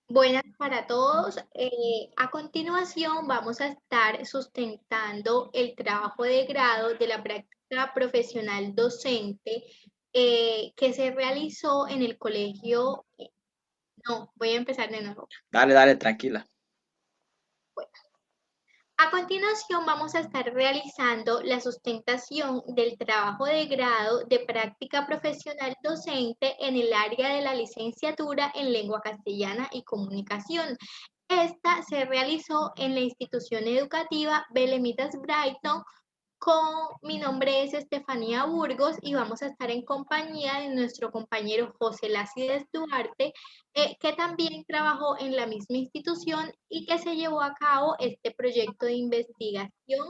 Buenas para todos. A continuación vamos a estar sustentando el trabajo de grado de la práctica profesional docente que se realizó en el colegio. No, voy a empezar de nuevo. Dale, dale, tranquila. Bueno, a continuación vamos a estar realizando la sustentación del trabajo de grado de práctica profesional docente en el área de la licenciatura en lengua castellana y comunicación. Esta se realizó en la institución educativa Belemitas Brighton. Mi nombre es Estefanía Burgos y vamos a estar en compañía de nuestro compañero José Lácides Duarte, que también trabajó en la misma institución y que se llevó a cabo este proyecto de investigación.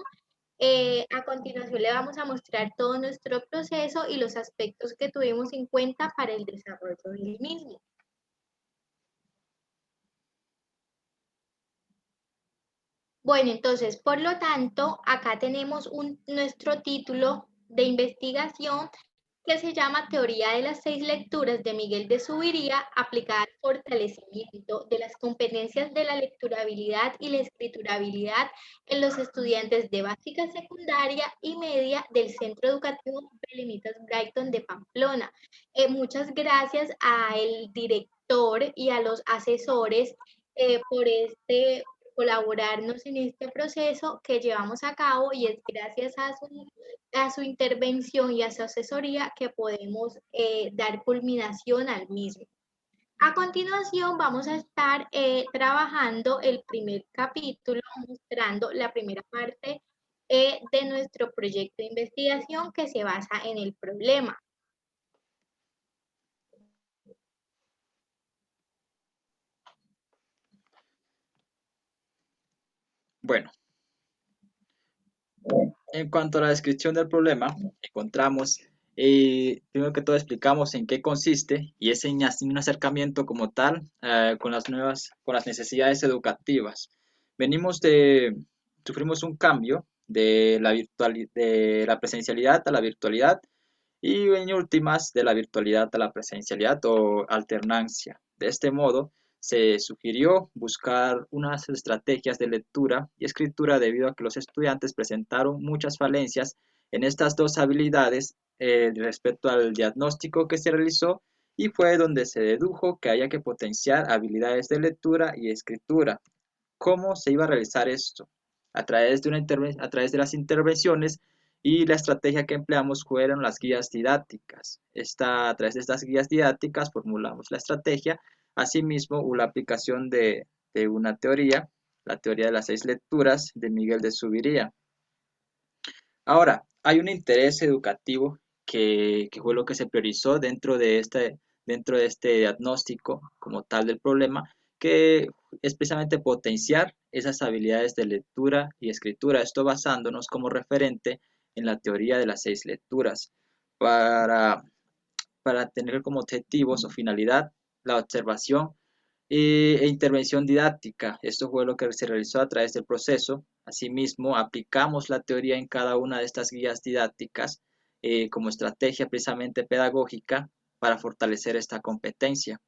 A continuación le vamos a mostrar todo nuestro proceso y los aspectos que tuvimos en cuenta para el desarrollo del mismo. Bueno, entonces, por lo tanto, acá tenemos nuestro título de investigación que se llama Teoría de las 6 lecturas de Miguel de Subiría aplicada al fortalecimiento de las competencias de la lecturabilidad y la escriturabilidad en los estudiantes de básica secundaria y media del Centro Educativo Belemitas Brighton de Pamplona. Muchas gracias al director y a los asesores por colaborarnos en este proceso que llevamos a cabo y es gracias a su intervención y a su asesoría que podemos dar culminación al mismo. A continuación vamos a estar trabajando el primer capítulo, mostrando la primera parte de nuestro proyecto de investigación que se basa en el problema. Bueno, en cuanto a la descripción del problema, encontramos, primero que todo explicamos en qué consiste y es en un acercamiento como tal con las necesidades educativas. Venimos de, sufrimos un cambio de la presencialidad a la virtualidad y en últimas de la virtualidad a la presencialidad o alternancia. De este modo, se sugirió buscar unas estrategias de lectura y escritura debido a que los estudiantes presentaron muchas falencias en estas dos habilidades respecto al diagnóstico que se realizó y fue donde se dedujo que había que potenciar habilidades de lectura y escritura. ¿Cómo se iba a realizar esto? A través de las intervenciones y la estrategia que empleamos fueron las guías didácticas. A través de estas guías didácticas formulamos la estrategia, asimismo la aplicación de una teoría, la teoría de las 6 lecturas de Miguel de Subiría. Ahora, hay un interés educativo que fue lo que se priorizó dentro de este diagnóstico como tal del problema, que es precisamente potenciar esas habilidades de lectura y escritura. Esto basándonos como referente en la teoría de las 6 lecturas, para, para tener como objetivos o finalidad la observación e intervención didáctica. Esto fue lo que se realizó a través del proceso. Asimismo, aplicamos la teoría en cada una de estas guías didácticas como estrategia precisamente pedagógica para fortalecer esta competencia.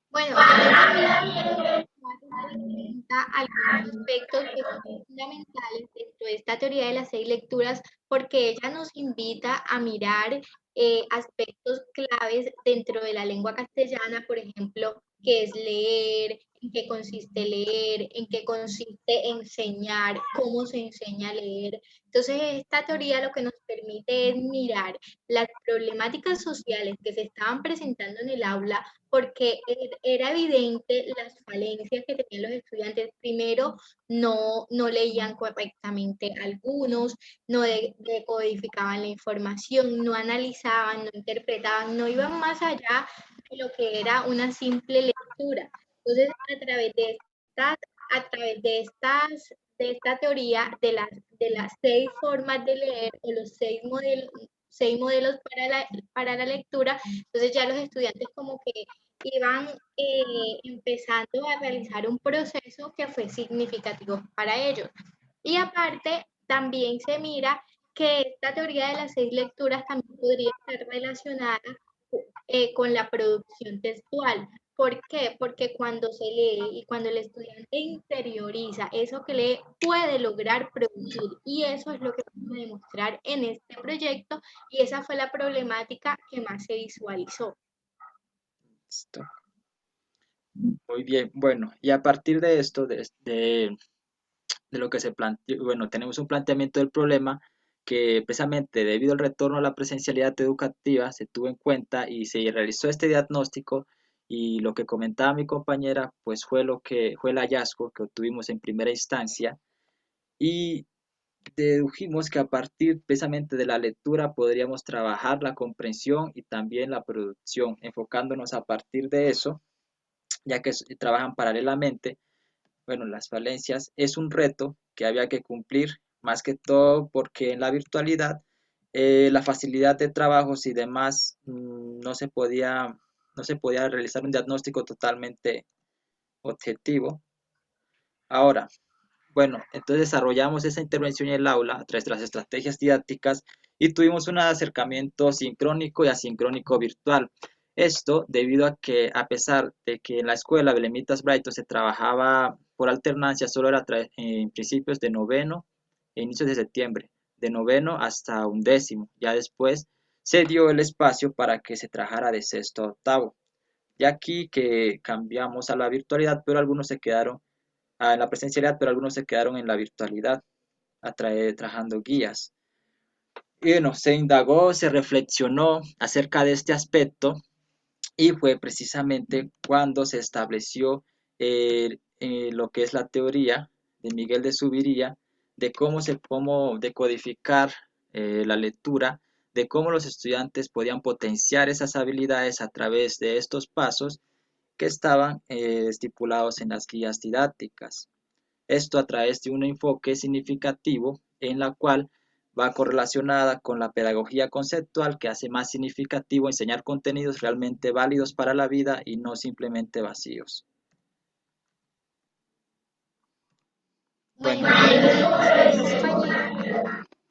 Bueno, en esta guía vamos a tener en cuenta algunos aspectos que son fundamentales dentro de esta teoría de las 6 lecturas, porque ella nos invita a mirar aspectos claves dentro de la lengua castellana, por ejemplo, qué es leer, en qué consiste enseñar, cómo se enseña a leer. Entonces, esta teoría lo que nos permite es mirar las problemáticas sociales que se estaban presentando en el aula porque era evidente las falencias que tenían los estudiantes. Primero, no leían correctamente algunos, no decodificaban la información, no analizaban, no interpretaban, no iban más allá de lo que era una simple lectura. Entonces, a través de esta teoría de las 6 formas de leer o los 6 modelos para la lectura, entonces ya los estudiantes como que iban empezando a realizar un proceso que fue significativo para ellos. Y aparte, también se mira que esta teoría de las 6 lecturas también podría estar relacionada con la producción textual, ¿Por qué? Porque cuando se lee y cuando el estudiante interioriza eso que lee, puede lograr producir. Y eso es lo que vamos a demostrar en este proyecto y esa fue la problemática que más se visualizó. Listo. Muy bien, bueno, y a partir de esto, de lo que se planteó, bueno, tenemos un planteamiento del problema que precisamente debido al retorno a la presencialidad educativa se tuvo en cuenta y se realizó este diagnóstico y lo que comentaba mi compañera, pues fue lo que fue el hallazgo que obtuvimos en primera instancia y dedujimos que a partir precisamente de la lectura podríamos trabajar la comprensión y también la producción, enfocándonos a partir de eso, ya que trabajan paralelamente. Bueno, las falencias es un reto que había que cumplir, más que todo porque en la virtualidad la facilidad de trabajos y demás no se podía realizar un diagnóstico totalmente objetivo. Ahora, bueno, entonces desarrollamos esa intervención en el aula a través de las estrategias didácticas y tuvimos un acercamiento sincrónico y asincrónico virtual. Esto debido a que a pesar de que en la escuela Belemitas Brighton se trabajaba por alternancia, solo era en principios de noveno e inicios de septiembre, de noveno hasta undécimo. Ya después se dio el espacio para que se trabajara de sexto a octavo. Ya aquí que cambiamos a la virtualidad, pero algunos se quedaron en la presencialidad, pero algunos se quedaron en la virtualidad, trabajando guías. Y bueno, se indagó, se reflexionó acerca de este aspecto y fue precisamente cuando se estableció lo que es la teoría de Miguel de Subiría, de cómo decodificar la lectura, de cómo los estudiantes podían potenciar esas habilidades a través de estos pasos que estaban estipulados en las guías didácticas. Esto a través de un enfoque significativo en la cual va correlacionada con la pedagogía conceptual que hace más significativo enseñar contenidos realmente válidos para la vida y no simplemente vacíos. Bueno, Bueno, entonces, compañero, sí,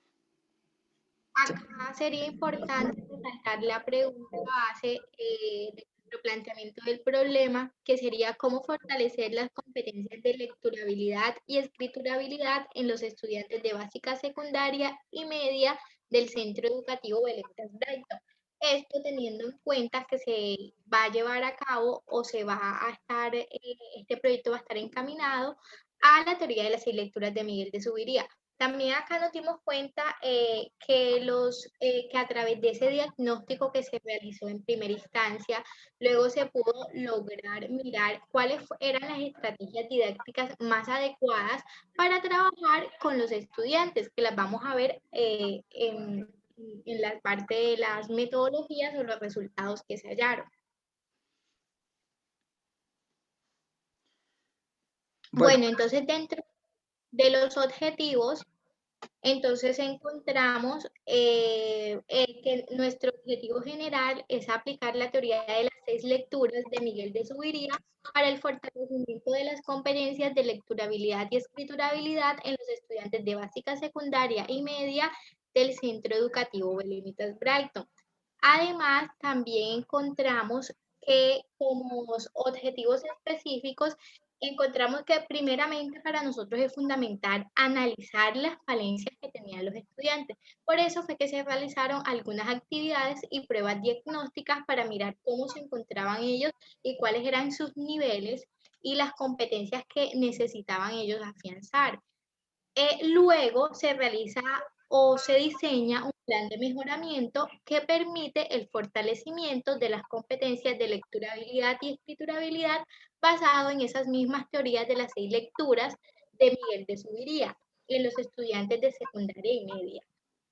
acá sería importante resaltar la pregunta base de nuestro planteamiento del problema, que sería cómo fortalecer las competencias de lecturabilidad y escriturabilidad en los estudiantes de básica secundaria y media del Centro Educativo Belentas Brighton. Esto teniendo en cuenta que se va a llevar a cabo o se va a estar, este proyecto va a estar encaminado a la teoría de las seis lecturas de Miguel de Subiría. También acá nos dimos cuenta que a través de ese diagnóstico que se realizó en primera instancia, luego se pudo lograr mirar cuáles eran las estrategias didácticas más adecuadas para trabajar con los estudiantes, que las vamos a ver en la parte de las metodologías o los resultados que se hallaron. bueno, Bueno, entonces dentro de los objetivos, entonces encontramos que nuestro objetivo general es aplicar la teoría de las seis lecturas de Miguel de Subiría para el fortalecimiento de las competencias de lecturabilidad y escriturabilidad en los estudiantes de básica, secundaria y media del Centro Educativo Belemitas Brighton. Además, también encontramos que como objetivos específicos, encontramos que primeramente para nosotros es fundamental analizar las falencias que tenían los estudiantes. Por eso fue que se realizaron algunas actividades y pruebas diagnósticas para mirar cómo se encontraban ellos y cuáles eran sus niveles y las competencias que necesitaban ellos afianzar. Luego se realiza o se diseña un plan de mejoramiento que permite el fortalecimiento de las competencias de lecturabilidad y escriturabilidad basado en esas mismas teorías de las seis lecturas de Miguel de Subiría en los estudiantes de secundaria y media.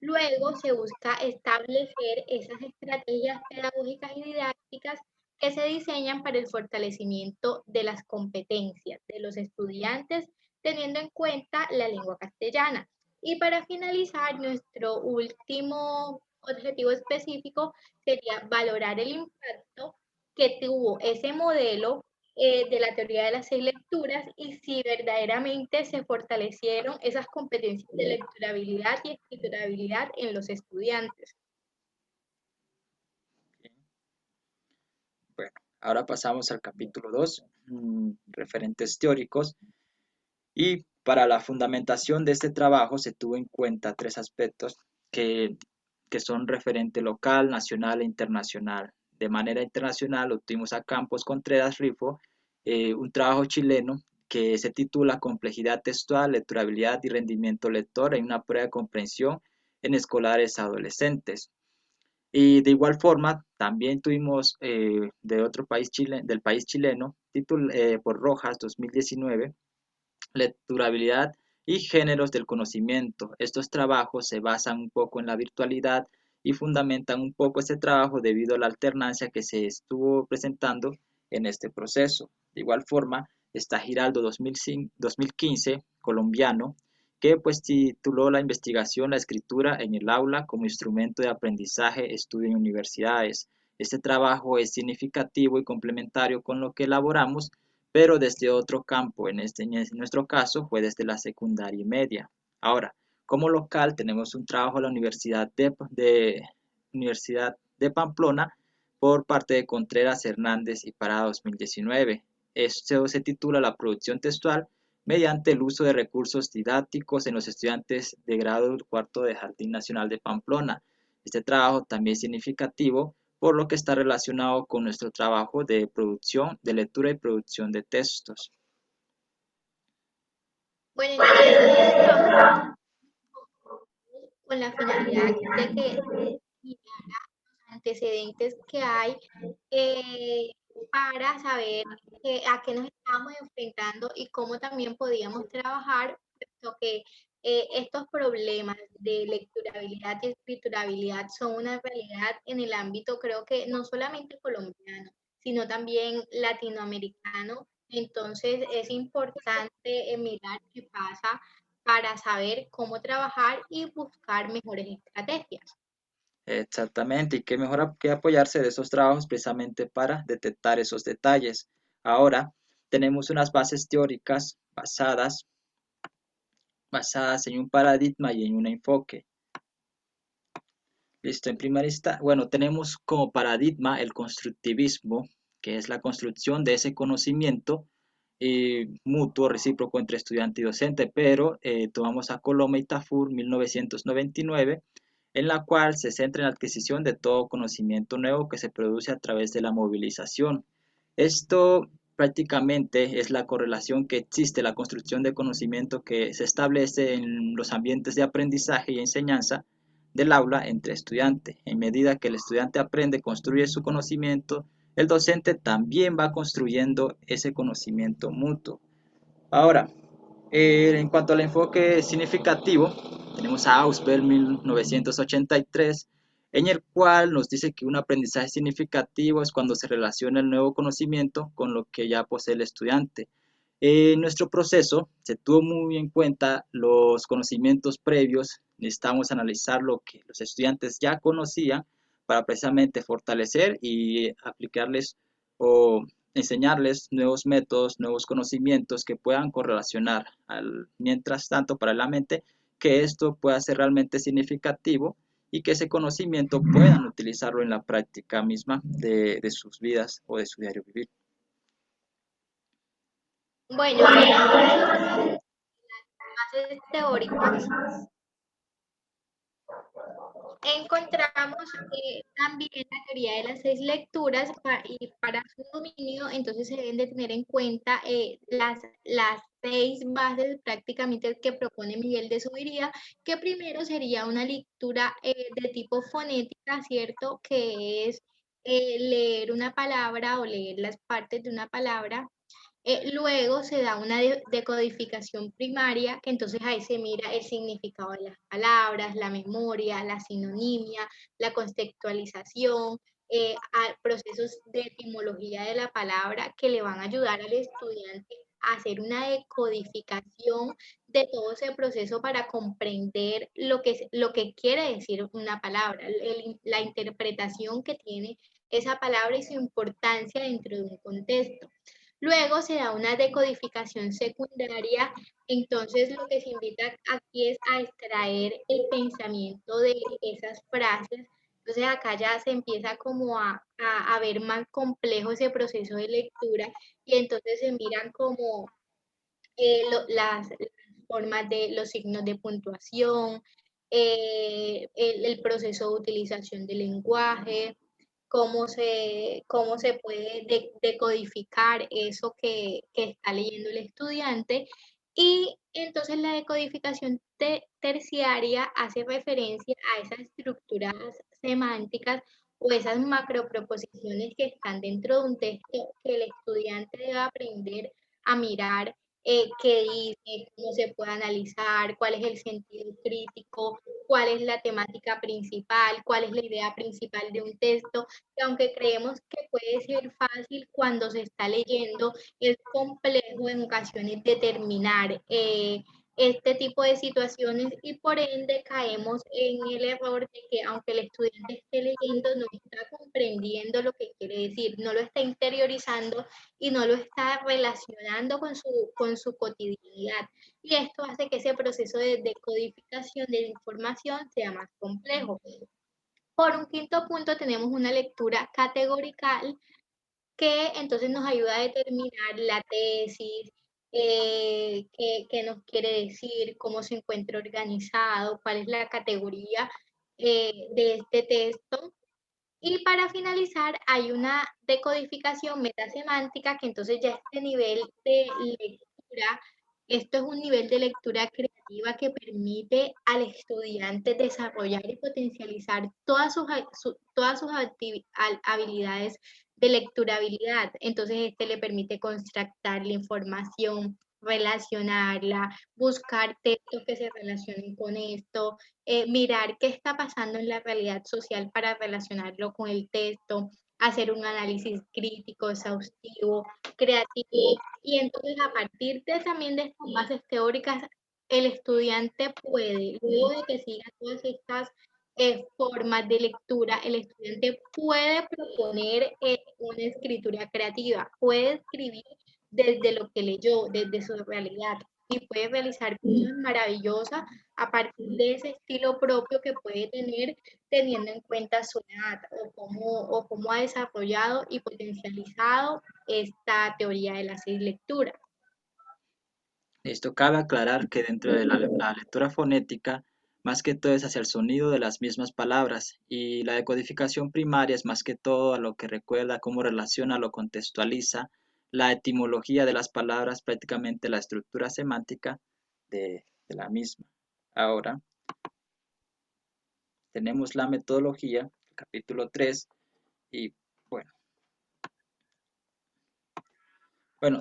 Luego se busca establecer esas estrategias pedagógicas y didácticas que se diseñan para el fortalecimiento de las competencias de los estudiantes teniendo en cuenta la lengua castellana. Y para finalizar, nuestro último objetivo específico sería valorar el impacto que tuvo ese modelo de la teoría de las seis lecturas y si verdaderamente se fortalecieron esas competencias de lecturabilidad y escriturabilidad en los estudiantes. bueno. Ahora pasamos al capítulo 2, referentes teóricos. Y para la fundamentación de este trabajo se tuvo en cuenta tres aspectos que, que son referente local, nacional e internacional. De manera internacional obtuvimos a Campos Contreras Rifo un trabajo chileno que se titula Complejidad textual, lecturabilidad y rendimiento lector en una prueba de comprensión en escolares adolescentes. Y de igual forma, también tuvimos de otro país, del país chileno, por Rojas 2019, lecturabilidad y géneros del conocimiento. Estos trabajos se basan un poco en la virtualidad y fundamentan un poco este trabajo debido a la alternancia que se estuvo presentando en este proceso. De igual forma, está Giraldo 2015, colombiano, que pues tituló la investigación La escritura en el aula como instrumento de aprendizaje, estudio en universidades. Este trabajo es significativo y complementario con lo que elaboramos pero desde otro campo. En nuestro caso fue desde la secundaria y media. Ahora, como local tenemos un trabajo a la Universidad de Pamplona por parte de Contreras Hernández y para 2019. Esto se titula La producción textual mediante el uso de recursos didácticos en los estudiantes de grado del cuarto de Jardín Nacional de Pamplona. Este trabajo también es significativo por lo que está relacionado con nuestro trabajo de producción, de lectura y producción de textos. Bueno, entonces estos trabajos con la finalidad de que antecedentes que hay eh, para saber a qué nos estamos enfrentando y cómo también podíamos trabajar, puesto que estos problemas de lecturabilidad y escriturabilidad son una realidad en el ámbito, creo que no solamente colombiano, sino también latinoamericano. Entonces es importante mirar qué pasa para saber cómo trabajar y buscar mejores estrategias. Exactamente, y qué mejor que apoyarse de esos trabajos precisamente para detectar esos detalles. Ahora tenemos unas bases teóricas basadas en un paradigma y en un enfoque. Listo, en primera instancia, bueno, tenemos como paradigma el constructivismo, que es la construcción de ese conocimiento mutuo, recíproco entre estudiante y docente, pero tomamos a Coloma y Tafur 1999, en la cual se centra en la adquisición de todo conocimiento nuevo que se produce a través de la movilización. Esto prácticamente es la correlación que existe, la construcción de conocimiento que se establece en los ambientes de aprendizaje y enseñanza del aula entre estudiantes. En medida que el estudiante aprende, construye su conocimiento, el docente también va construyendo ese conocimiento mutuo. Ahora, en cuanto al enfoque significativo, tenemos a Ausberg 1983, en el cual nos dice que un aprendizaje significativo es cuando se relaciona el nuevo conocimiento con lo que ya posee el estudiante. En nuestro proceso se tuvo muy en cuenta los conocimientos previos, necesitamos analizar lo que los estudiantes ya conocían para precisamente fortalecer y aplicarles o enseñarles nuevos métodos, nuevos conocimientos que puedan correlacionar mientras tanto para la mente que esto pueda ser realmente significativo y que ese conocimiento puedan utilizarlo en la práctica misma de sus vidas o de su diario vivir. Bueno, sí, entonces bases teóricas encontramos también la teoría de las seis lecturas y para su dominio, entonces se deben de tener en cuenta las seis bases prácticamente que propone Miguel de Subiría, que primero sería una lectura de tipo fonética, ¿cierto? Que es leer una palabra o leer las partes de una palabra. Luego se da una decodificación primaria, que entonces ahí se mira el significado de las palabras, la memoria, la sinonimia, la contextualización, procesos de etimología de la palabra que le van a ayudar al estudiante a hacer una decodificación de todo ese proceso para comprender lo que quiere decir una palabra, la interpretación que tiene esa palabra y su importancia dentro de un contexto. Luego se da una decodificación secundaria, entonces lo que se invita aquí es a extraer el pensamiento de esas frases, Entonces acá ya se empieza como a ver más complejo ese proceso de lectura y entonces se miran como las formas de los signos de puntuación, el proceso de utilización del lenguaje, cómo se puede decodificar eso que está leyendo el estudiante. Y entonces la decodificación terciaria hace referencia a esas estructuras semánticas o esas macroproposiciones que están dentro de un texto que el estudiante debe aprender a mirar qué dice, cómo se puede analizar, cuál es el sentido crítico, cuál es la temática principal, cuál es la idea principal de un texto, que aunque creemos que puede ser fácil cuando se está leyendo, es complejo en ocasiones determinar este tipo de situaciones y por ende caemos en el error de que aunque el estudiante esté leyendo, no está comprendiendo lo que quiere decir, no lo está interiorizando y no lo está relacionando con su cotidianidad. Y esto hace que ese proceso de decodificación de la información sea más complejo. Por un quinto punto tenemos una lectura categorical que entonces nos ayuda a determinar la tesis, qué nos quiere decir, cómo se encuentra organizado, cuál es la categoría de este texto. Y para finalizar, hay una decodificación metasemántica que entonces ya este nivel de lectura, esto es un nivel de lectura creativa que permite al estudiante desarrollar y potencializar todas sus habilidades de lecturabilidad. Entonces, este le permite constructar la información, relacionarla, buscar textos que se relacionen con esto, mirar qué está pasando en la realidad social para relacionarlo con el texto, hacer un análisis crítico, exhaustivo, creativo. Y entonces a partir también de estas bases teóricas, el estudiante puede, luego de que siga todas estas formas de lectura, el estudiante puede proponer una escritura creativa, puede escribir desde lo que leyó, desde su realidad y puede realizar cosas maravillosas a partir de ese estilo propio que puede tener teniendo en cuenta su edad o cómo ha desarrollado y potencializado esta teoría de las 6 lecturas. Esto cabe aclarar que dentro de la lectura fonética, más que todo es hacia el sonido de las mismas palabras y la decodificación primaria es más que todo a lo que recuerda, cómo relaciona, lo contextualiza, la etimología de las palabras, prácticamente la estructura semántica de la misma. Ahora tenemos la metodología, capítulo 3 y bueno,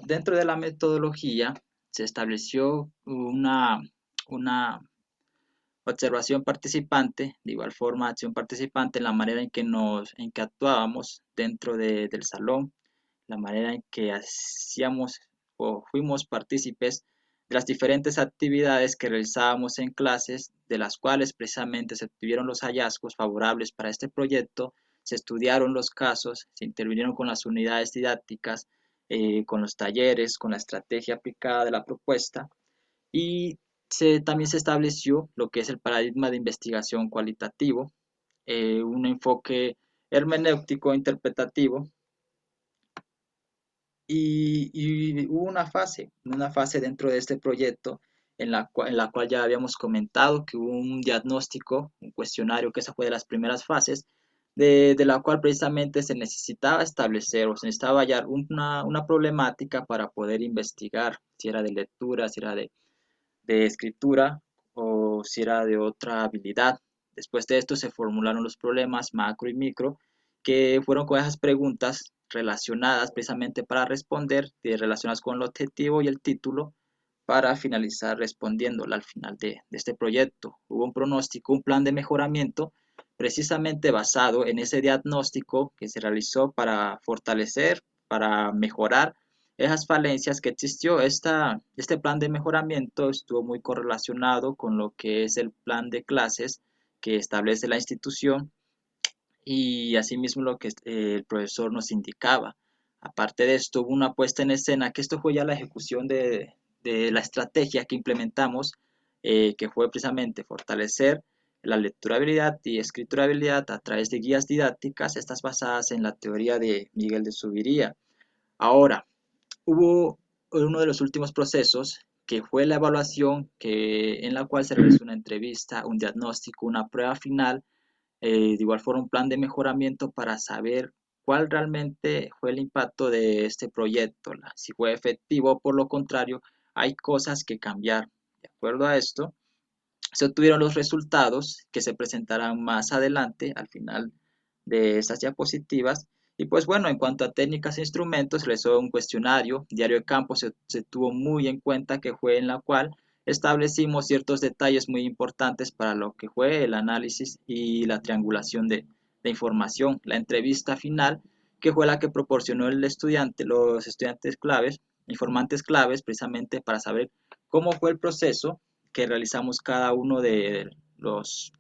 dentro de la metodología se estableció una observación participante, de igual forma acción participante en la manera en que actuábamos dentro del salón, la manera en que hacíamos o fuimos partícipes de las diferentes actividades que realizábamos en clases, de las cuales precisamente se obtuvieron los hallazgos favorables para este proyecto, se estudiaron los casos, se intervinieron con las unidades didácticas, con los talleres, con la estrategia aplicada de la propuesta y también se estableció lo que es el paradigma de investigación cualitativo, un enfoque hermenéutico interpretativo y hubo una fase dentro de este proyecto en la cual ya habíamos comentado que hubo un diagnóstico, un cuestionario, que esa fue de las primeras fases, de la cual precisamente se necesitaba establecer o se necesitaba hallar una problemática para poder investigar si era de lectura, si era de escritura o si era de otra habilidad. Después de esto se formularon los problemas macro y micro, que fueron con esas preguntas relacionadas precisamente para responder, relacionadas con el objetivo y el título, para finalizar respondiéndola al final de este proyecto. Hubo un pronóstico, un plan de mejoramiento, precisamente basado en ese diagnóstico que se realizó para fortalecer, para mejorar esas falencias que existió. Este plan de mejoramiento estuvo muy correlacionado con lo que es el plan de clases que establece la institución y asimismo lo que el profesor nos indicaba. Aparte de esto, hubo una puesta en escena, que esto fue ya la ejecución de la estrategia que implementamos, que fue precisamente fortalecer la lecturabilidad y escriturabilidad a través de guías didácticas, estas basadas en la teoría de Miguel de Zuviría. Ahora, hubo uno de los últimos procesos que fue la evaluación en la cual se realizó una entrevista, un diagnóstico, una prueba final, de igual forma un plan de mejoramiento para saber cuál realmente fue el impacto de este proyecto, si fue efectivo o por lo contrario hay cosas que cambiar. De acuerdo a esto, se obtuvieron los resultados que se presentarán más adelante al final de estas diapositivas. Y pues bueno, en cuanto a técnicas e instrumentos, se realizó un cuestionario, diario de campo se tuvo muy en cuenta que fue en la cual establecimos ciertos detalles muy importantes para lo que fue el análisis y la triangulación de información. La entrevista final, que fue la que proporcionó el estudiante, los estudiantes claves, informantes claves, precisamente para saber cómo fue el proceso que realizamos cada uno de los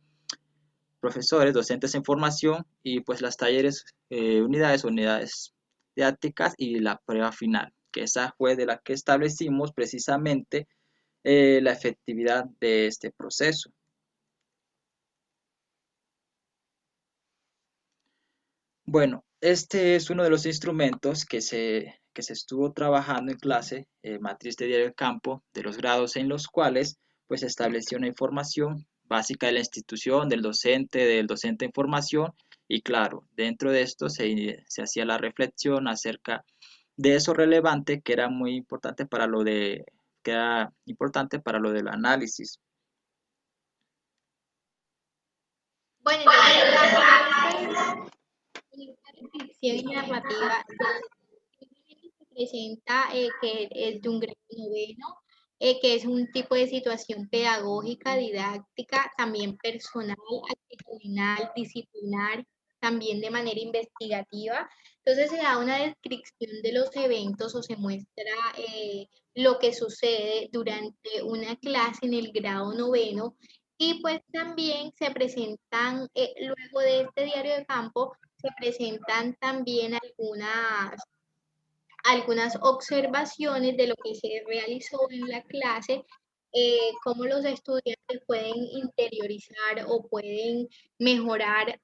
profesores, docentes en formación y pues las talleres, unidades didácticas y la prueba final, que esa fue de la que establecimos precisamente la efectividad de este proceso. Bueno, este es uno de los instrumentos que se estuvo trabajando en clase, matriz de diario de campo, de los grados en los cuales pues se estableció una información básica de la institución, del docente en formación, y claro, dentro de esto se hacía la reflexión acerca de eso relevante que era muy importante que era importante para lo del análisis. Bueno, entonces bajo esta descripción y narrativa se presenta que es de un grado noveno, que es un tipo de situación pedagógica, didáctica, también personal, actitudinal, disciplinar, también de manera investigativa. Entonces se da una descripción de los eventos o se muestra lo que sucede durante una clase en el grado noveno y pues también se presentan, luego de este diario de campo, se presentan también algunas observaciones de lo que se realizó en la clase, cómo los estudiantes pueden interiorizar o pueden mejorar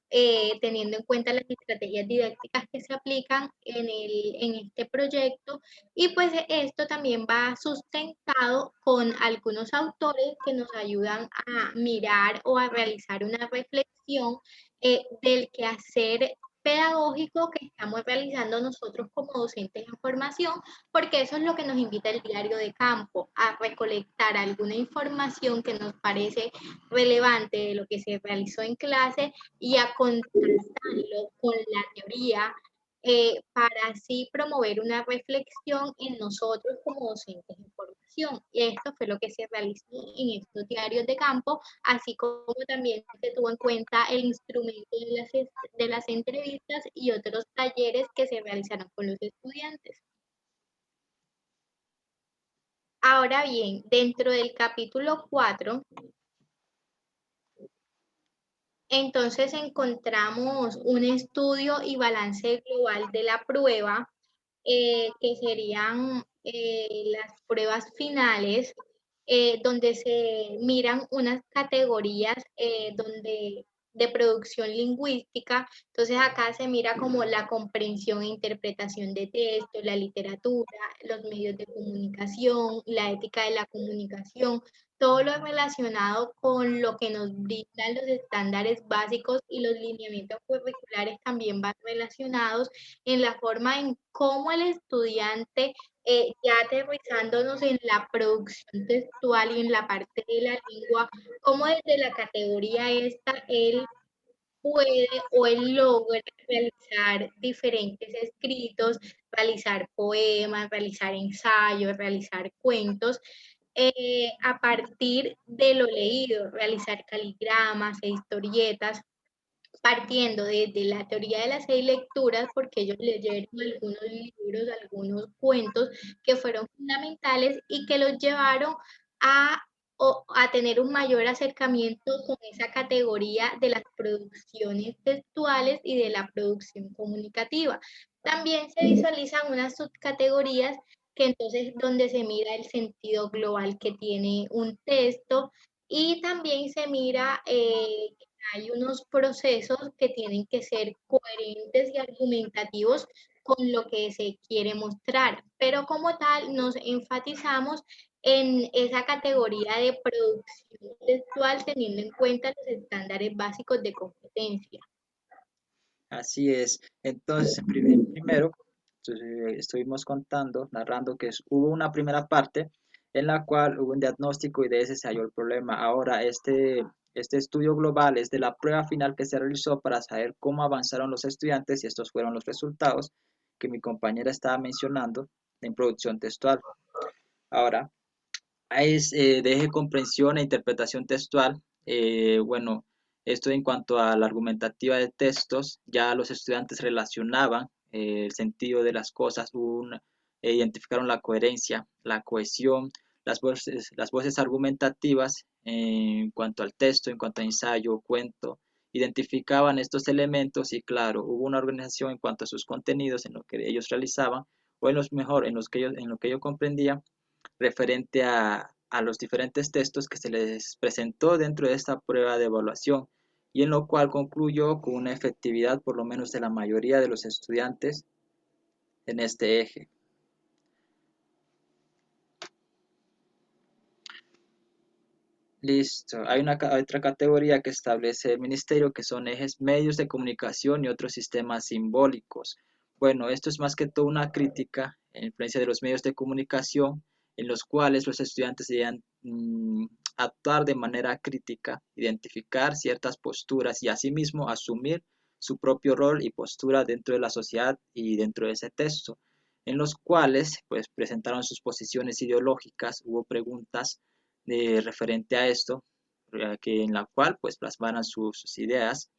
teniendo en cuenta las estrategias didácticas que se aplican en este proyecto. Y pues esto también va sustentado con algunos autores que nos ayudan a mirar o a realizar una reflexión del quehacer pedagógico que estamos realizando nosotros como docentes en formación, porque eso es lo que nos invita el diario de campo, a recolectar alguna información que nos parece relevante de lo que se realizó en clase y a contrastarlo con la teoría para así promover una reflexión en nosotros como docentes en formación. Y esto fue lo que se realizó en estos diarios de campo, así como también se tuvo en cuenta el instrumento de las entrevistas y otros talleres que se realizaron con los estudiantes. Ahora bien, dentro del capítulo 4, entonces encontramos un estudio y balance global de la prueba, que serían las pruebas finales, donde se miran unas categorías de producción lingüística. Entonces acá se mira como la comprensión e interpretación de texto, la literatura, los medios de comunicación, la ética de la comunicación, todo lo relacionado con lo que nos brindan los estándares básicos y los lineamientos curriculares también van relacionados en la forma en cómo el estudiante, ya aterrizándonos en la producción textual y en la parte de la lengua, cómo desde la categoría esta él puede o él logra realizar diferentes escritos, realizar poemas, realizar ensayos, realizar cuentos, a partir de lo leído, realizar caligramas e historietas, partiendo desde la teoría de las 6 lecturas, porque ellos leyeron algunos libros, algunos cuentos que fueron fundamentales y que los llevaron a, a tener un mayor acercamiento con esa categoría de las producciones textuales y de la producción comunicativa. También se visualizan unas subcategorías que entonces donde se mira el sentido global que tiene un texto, Y también se mira que hay unos procesos que tienen que ser coherentes y argumentativos con lo que se quiere mostrar, pero como tal nos enfatizamos en esa categoría de producción textual teniendo en cuenta los estándares básicos de competencia. Así es. Entonces, primero, estuvimos contando, narrando que hubo una primera parte en la cual hubo un diagnóstico y de ese se halló el problema. Ahora, este estudio global es de la prueba final que se realizó para saber cómo avanzaron los estudiantes y estos fueron los resultados que mi compañera estaba mencionando en producción textual. Ahora, es de eje comprensión e interpretación textual. Bueno, esto en cuanto a la argumentativa de textos, ya los estudiantes relacionaban el sentido de las cosas, identificaron la coherencia, la cohesión, las voces argumentativas en cuanto al texto, en cuanto a ensayo, cuento, identificaban estos elementos y claro, hubo una organización en cuanto a sus contenidos, en lo que ellos realizaban, o en los mejor, en lo que ellos comprendían referente a los diferentes textos que se les presentó dentro de esta prueba de evaluación y en lo cual concluyó con una efectividad por lo menos de la mayoría de los estudiantes en este eje. Listo. Hay otra categoría que establece el ministerio que son ejes medios de comunicación y otros sistemas simbólicos. Bueno, esto es más que todo una crítica en influencia de los medios de comunicación en los cuales los estudiantes debían actuar de manera crítica, identificar ciertas posturas y asimismo asumir su propio rol y postura dentro de la sociedad y dentro de ese texto, en los cuales pues presentaron sus posiciones ideológicas, hubo preguntas referente a esto, que en la cual pues plasmaran sus ideas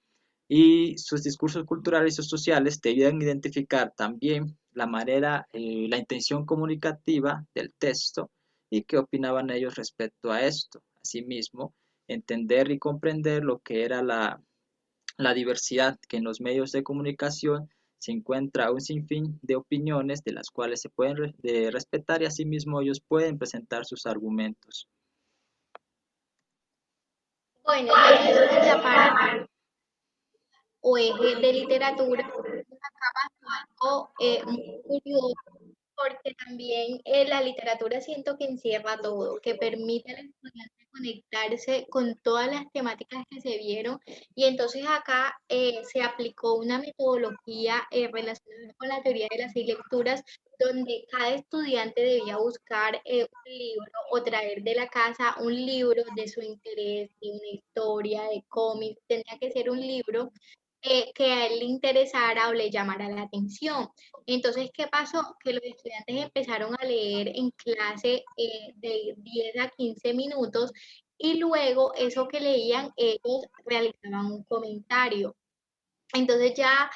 y sus discursos culturales y sociales debían identificar también la manera, la intención comunicativa del texto y qué opinaban ellos respecto a esto. Asimismo, entender y comprender lo que era la diversidad que en los medios de comunicación se encuentra un sinfín de opiniones de las cuales se pueden respetar y asimismo ellos pueden presentar sus argumentos. Bueno, entonces en la parte o eje de literatura, acá pasó algo muy curioso porque también la literatura siento que encierra todo, que permite al estudiante conectarse con todas las temáticas que se vieron y entonces acá se aplicó una metodología relacionada con la teoría de las seis lecturas donde cada estudiante debía buscar un libro o traer de la casa un libro de su interés, de una historia, de cómics, tenía que ser un libro que a él le interesara o le llamara la atención. Entonces, ¿qué pasó? Que los estudiantes empezaron a leer en clase de 10 a 15 minutos y luego eso que leían, ellos realizaban un comentario. Entonces ya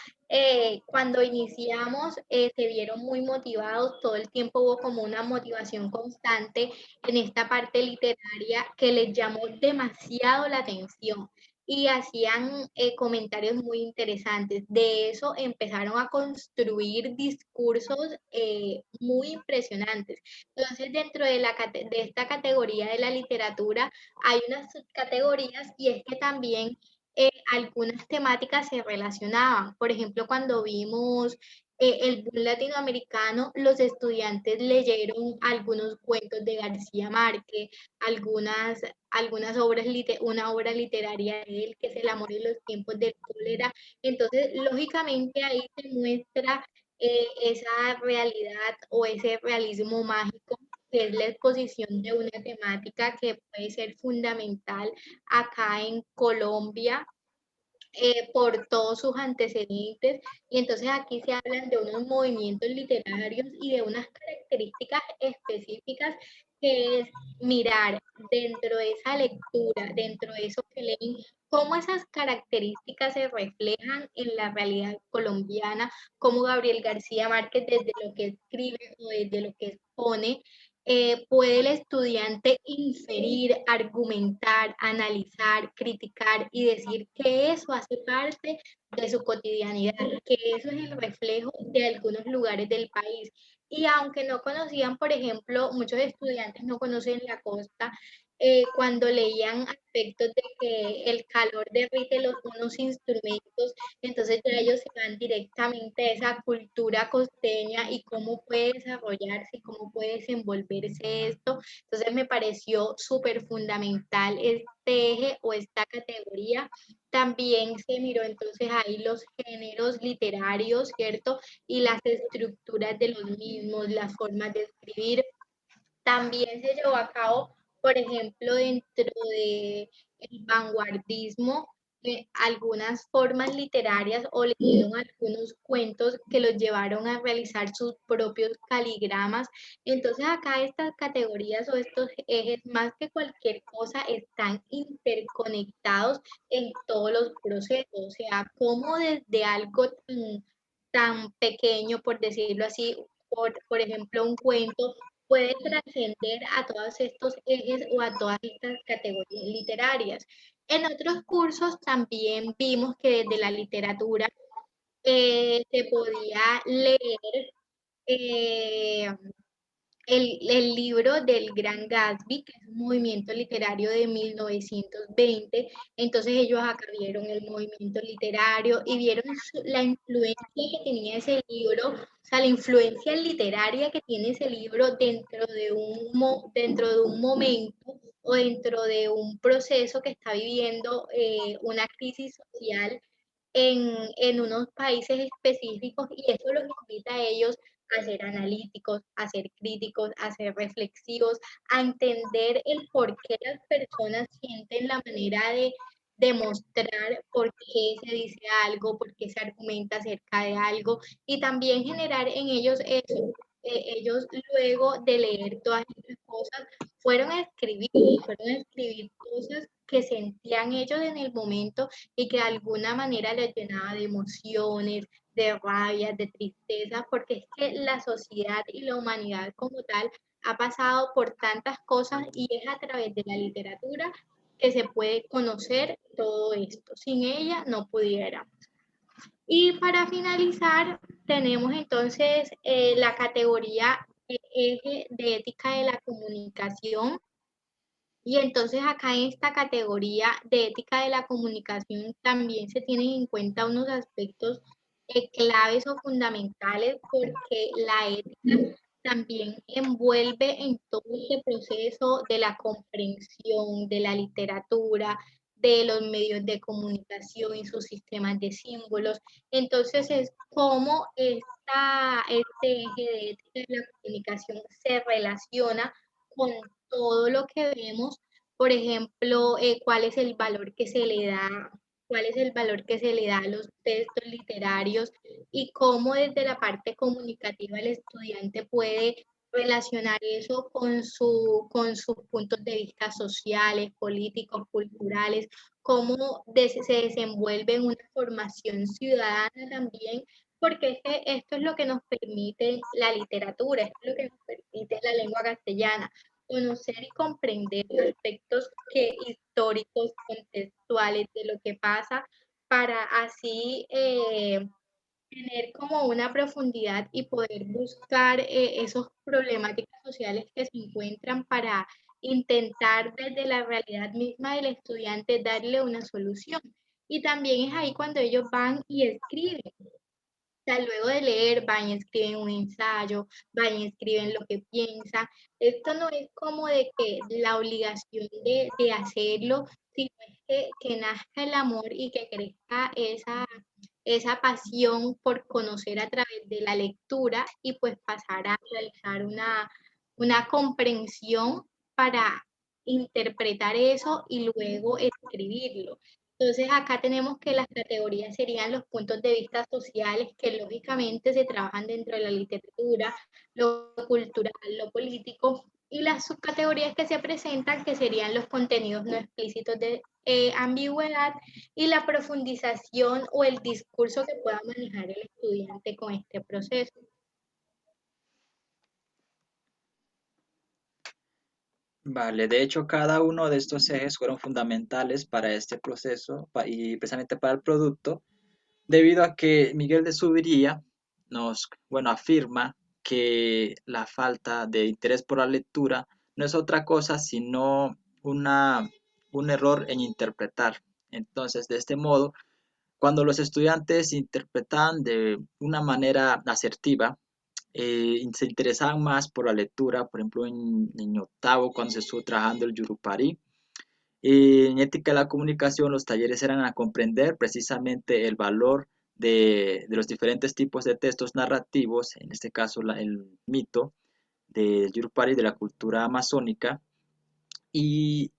cuando iniciamos se vieron muy motivados, todo el tiempo hubo como una motivación constante en esta parte literaria que les llamó demasiado la atención y hacían comentarios muy interesantes. De eso empezaron a construir discursos muy impresionantes. Entonces dentro de, de esta categoría de la literatura hay unas subcategorías y es que también algunas temáticas se relacionaban. Por ejemplo, cuando vimos el boom latinoamericano, los estudiantes leyeron algunos cuentos de García Márquez, algunas obras, una obra literaria de él, que es El amor en los tiempos del cólera. Entonces, lógicamente ahí se muestra esa realidad o ese realismo mágico que es la exposición de una temática que puede ser fundamental acá en Colombia por todos sus antecedentes. Y entonces aquí se hablan de unos movimientos literarios y de unas características específicas que es mirar dentro de esa lectura, dentro de eso que leen, cómo esas características se reflejan en la realidad colombiana, cómo Gabriel García Márquez desde lo que escribe o desde lo que expone puede el estudiante inferir, argumentar, analizar, criticar y decir que eso hace parte de su cotidianidad, que eso es el reflejo de algunos lugares del país. Y aunque no conocían, por ejemplo, muchos estudiantes no conocen la costa, cuando leían aspectos de que el calor derrite unos instrumentos, entonces ya ellos se van directamente a esa cultura costeña y cómo puede desarrollarse y cómo puede desenvolverse esto. Entonces me pareció súper fundamental este eje o esta categoría. También se miró entonces ahí los géneros literarios, ¿cierto? Y las estructuras de los mismos, las formas de escribir. También se llevó a cabo, por ejemplo, dentro de el vanguardismo, algunas formas literarias o leyeron algunos cuentos que los llevaron a realizar sus propios caligramas. Entonces acá estas categorías o estos ejes, más que cualquier cosa, están interconectados en todos los procesos. O sea, como desde algo tan pequeño, por decirlo así, por ejemplo, un cuento puede trascender a todos estos ejes o a todas estas categorías literarias. En otros cursos también vimos que desde la literatura se podía leer eh, el libro del Gran Gatsby, que es un movimiento literario de 1920. Entonces ellos acá vieron el movimiento literario y vieron la influencia que tenía ese libro, o sea, la influencia literaria que tiene ese libro dentro de un momento o dentro de un proceso que está viviendo una crisis social en unos países específicos, y eso los invita a ellos a ser analíticos, a ser críticos, a ser reflexivos, a entender el por qué las personas sienten la manera de demostrar por qué se dice algo, por qué se argumenta acerca de algo, y también generar en ellos eso. Ellos luego de leer todas estas cosas fueron a escribir cosas que sentían ellos en el momento y que de alguna manera les llenaba de emociones, de rabia, de tristeza, porque es que la sociedad y la humanidad como tal ha pasado por tantas cosas y es a través de la literatura que se puede conocer todo esto. Sin ella no pudiera. Y para finalizar, tenemos entonces la categoría eje de ética de la comunicación, y entonces acá en esta categoría de ética de la comunicación también se tienen en cuenta unos aspectos claves o fundamentales, porque la ética también envuelve en todo este proceso de la comprensión de la literatura, de los medios de comunicación y sus sistemas de símbolos. Entonces es cómo este eje de ética de la comunicación se relaciona con todo lo que vemos, por ejemplo, cuál es el valor que se le da, cuál es el valor que se le da a los textos literarios y cómo desde la parte comunicativa el estudiante puede relacionar eso con sus puntos de vista sociales, políticos, culturales, cómo se desenvuelve en una formación ciudadana también, porque es que esto es lo que nos permite la literatura, esto es lo que nos permite la lengua castellana, conocer y comprender aspectos históricos, contextuales de lo que pasa, para así tener como una profundidad y poder buscar esos problemáticas sociales que se encuentran para intentar desde la realidad misma del estudiante darle una solución. Y también es ahí cuando ellos van y escriben, sea, luego de leer, van y escriben un ensayo, van y escriben lo que piensan. Esto no es como de que la obligación de hacerlo, sino es que nazca el amor y que crezca esa pasión por conocer a través de la lectura y pues pasar a realizar una comprensión para interpretar eso y luego escribirlo. Entonces acá tenemos que las categorías serían los puntos de vista sociales que lógicamente se trabajan dentro de la literatura, lo cultural, lo político, y las subcategorías que se presentan que serían los contenidos no explícitos de ambigüedad y la profundización o el discurso que pueda manejar el estudiante con este proceso. Vale, de hecho, cada uno de estos ejes fueron fundamentales para este proceso y precisamente para el producto, debido a que Miguel de Subiría bueno, afirma que la falta de interés por la lectura no es otra cosa sino una, un error en interpretar. Entonces, de este modo, cuando los estudiantes interpretaban de una manera asertiva, se interesaban más por la lectura, por ejemplo, en octavo, cuando se estuvo trabajando el Yurupari. En ética de la comunicación, los talleres eran a comprender precisamente el valor de los diferentes tipos de textos narrativos, en este caso el mito del Yurupari, de la cultura amazónica, y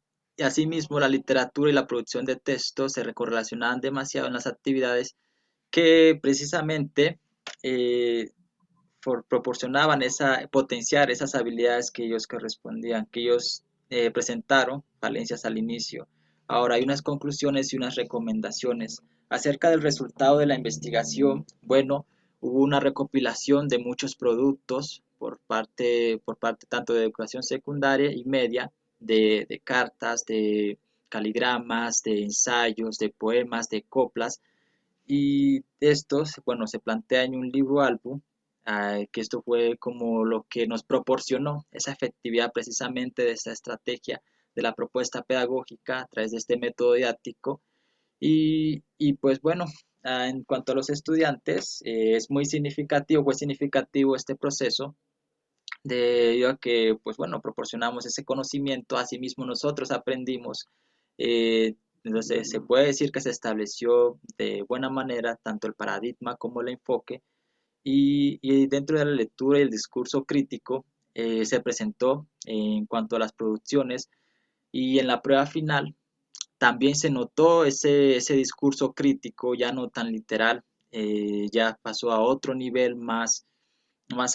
asimismo la literatura y la producción de textos se correlacionaban demasiado en las actividades que precisamente eh, proporcionaban potenciar esas habilidades que ellos correspondían, que ellos presentaron falencias al inicio. Ahora hay unas conclusiones y unas recomendaciones acerca del resultado de la investigación. Bueno, hubo una recopilación de muchos productos por parte tanto de educación secundaria y media, de cartas, de caligramas, de ensayos, de poemas, de coplas, y estos, bueno, se plantea en un libro álbum, que esto fue como lo que nos proporcionó esa efectividad precisamente de esta estrategia de la propuesta pedagógica a través de este método didáctico. Y pues bueno, en cuanto a los estudiantes, es muy significativo, fue significativo este proceso debido a que, pues bueno, proporcionamos ese conocimiento, asimismo nosotros aprendimos, entonces se puede decir que se estableció de buena manera tanto el paradigma como el enfoque, y dentro de la lectura y el discurso crítico se presentó en cuanto a las producciones, y en la prueba final también se notó ese discurso crítico ya no tan literal, ya pasó a otro nivel más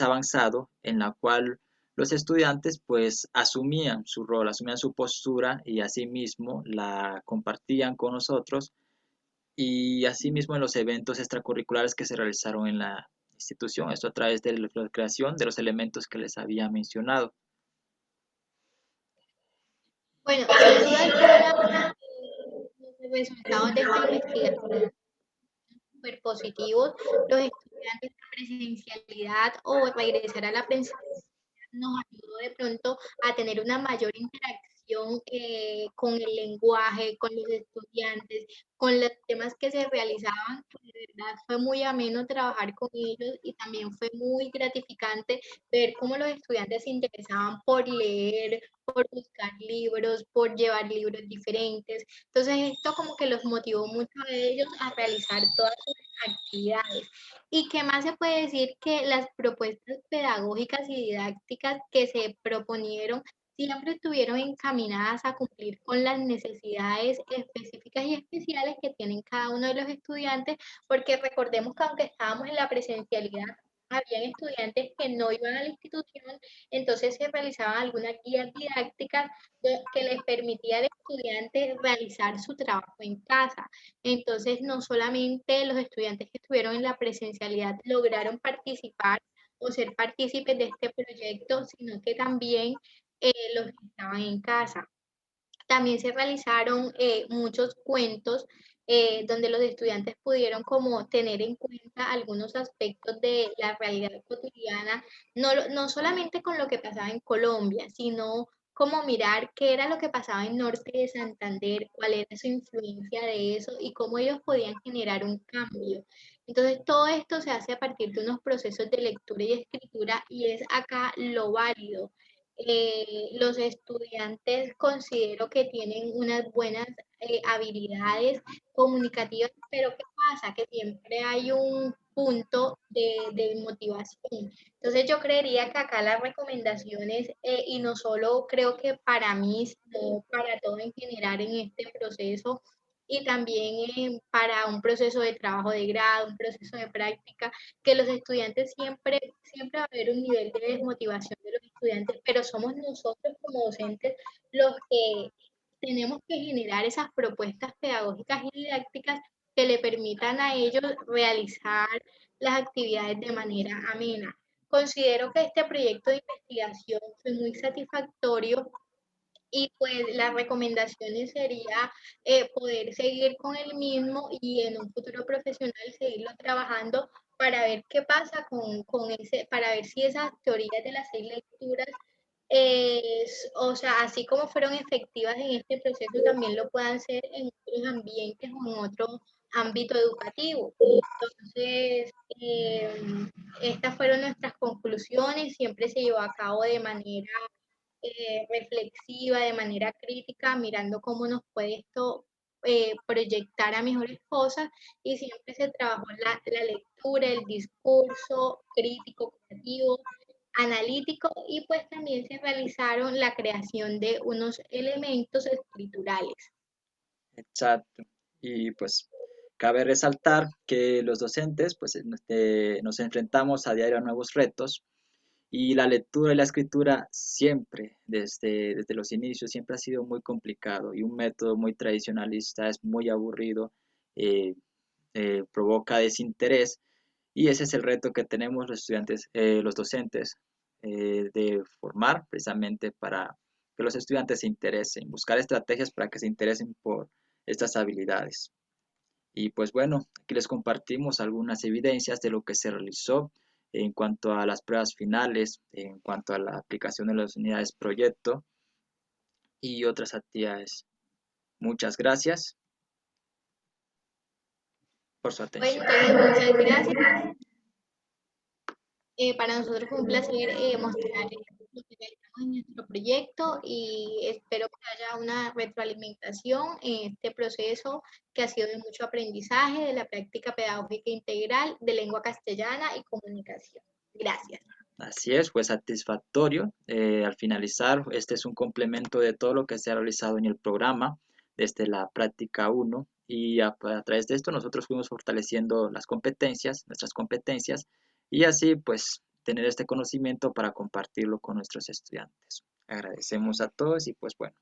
avanzado, en la cual los estudiantes pues asumían su rol, asumían su postura y asimismo la compartían con nosotros, y asimismo en los eventos extracurriculares que se realizaron en la institución, esto a través de la creación de los elementos que les había mencionado. Bueno, sin duda alguna, los resultados de esta investigación súper positivos. Los estudiantes de presencialidad o regresar a la presencialidad nos ayudó de pronto a tener una mayor interacción con el lenguaje, con los estudiantes, con los temas que se realizaban. De verdad fue muy ameno trabajar con ellos y también fue muy gratificante ver cómo los estudiantes se interesaban por leer, por buscar libros, por llevar libros diferentes. Entonces esto como que los motivó mucho a ellos a realizar todas sus actividades. ¿Y qué más se puede decir? Que las propuestas pedagógicas y didácticas que se proponieron siempre estuvieron encaminadas a cumplir con las necesidades específicas y especiales que tienen cada uno de los estudiantes, porque recordemos que aunque estábamos en la presencialidad, habían estudiantes que no iban a la institución, entonces se realizaban algunas guías didácticas que les permitía al estudiante realizar su trabajo en casa. Entonces, no solamente los estudiantes que estuvieron en la presencialidad lograron participar o ser partícipes de este proyecto, sino que también los que estaban en casa. También se realizaron muchos cuentos donde los estudiantes pudieron como tener en cuenta algunos aspectos de la realidad cotidiana, no solamente con lo que pasaba en Colombia, sino como mirar qué era lo que pasaba en Norte de Santander, cuál era su influencia de eso y cómo ellos podían generar un cambio. Entonces, todo esto se hace a partir de unos procesos de lectura y escritura y es acá lo válido. Los estudiantes considero que tienen unas buenas habilidades comunicativas, pero ¿qué pasa? Que siempre hay un punto de motivación. Entonces yo creería que acá las recomendaciones, y no solo creo que para mí, sino para todo en general en este proceso, y también para un proceso de trabajo de grado, un proceso de práctica, que los estudiantes siempre va a haber un nivel de desmotivación de los estudiantes, pero somos nosotros como docentes los que tenemos que generar esas propuestas pedagógicas y didácticas que le permitan a ellos realizar las actividades de manera amena. Considero que este proyecto de investigación fue muy satisfactorio y pues las recomendaciones sería poder seguir con el mismo y en un futuro profesional seguirlo trabajando para ver qué pasa con ese, para ver si esas teorías de las 6 lecturas o sea, así como fueron efectivas en este proceso, también lo puedan ser en otros ambientes o en otro ámbito educativo. Entonces, estas fueron nuestras conclusiones, siempre se llevó a cabo de manera reflexiva, de manera crítica, mirando cómo nos puede esto proyectar a mejores cosas y siempre se trabajó la lectura, el discurso crítico, creativo, analítico y pues también se realizaron la creación de unos elementos escriturales. Exacto. Y pues cabe resaltar que los docentes pues nos enfrentamos a diario a nuevos retos y la lectura y la escritura siempre, desde los inicios, siempre ha sido muy complicado y un método muy tradicionalista es muy aburrido, eh, provoca desinterés y ese es el reto que tenemos los estudiantes, los docentes, de formar precisamente para que los estudiantes se interesen, buscar estrategias para que se interesen por estas habilidades. Y pues bueno, aquí les compartimos algunas evidencias de lo que se realizó en cuanto a las pruebas finales, en cuanto a la aplicación de las unidades proyecto y otras actividades. Muchas gracias por su Bueno, atención. entonces muchas gracias. Para nosotros fue un placer mostrar lo que realizamos en nuestro proyecto y espero que haya una retroalimentación en este proceso que ha sido de mucho aprendizaje de la práctica pedagógica integral de lengua castellana y comunicación. Gracias. Así es, fue satisfactorio. Al finalizar, este es un complemento de todo lo que se ha realizado en el programa desde la práctica uno y a través de esto nosotros fuimos fortaleciendo las competencias, nuestras competencias y así pues tener este conocimiento para compartirlo con nuestros estudiantes. Agradecemos a todos y pues bueno.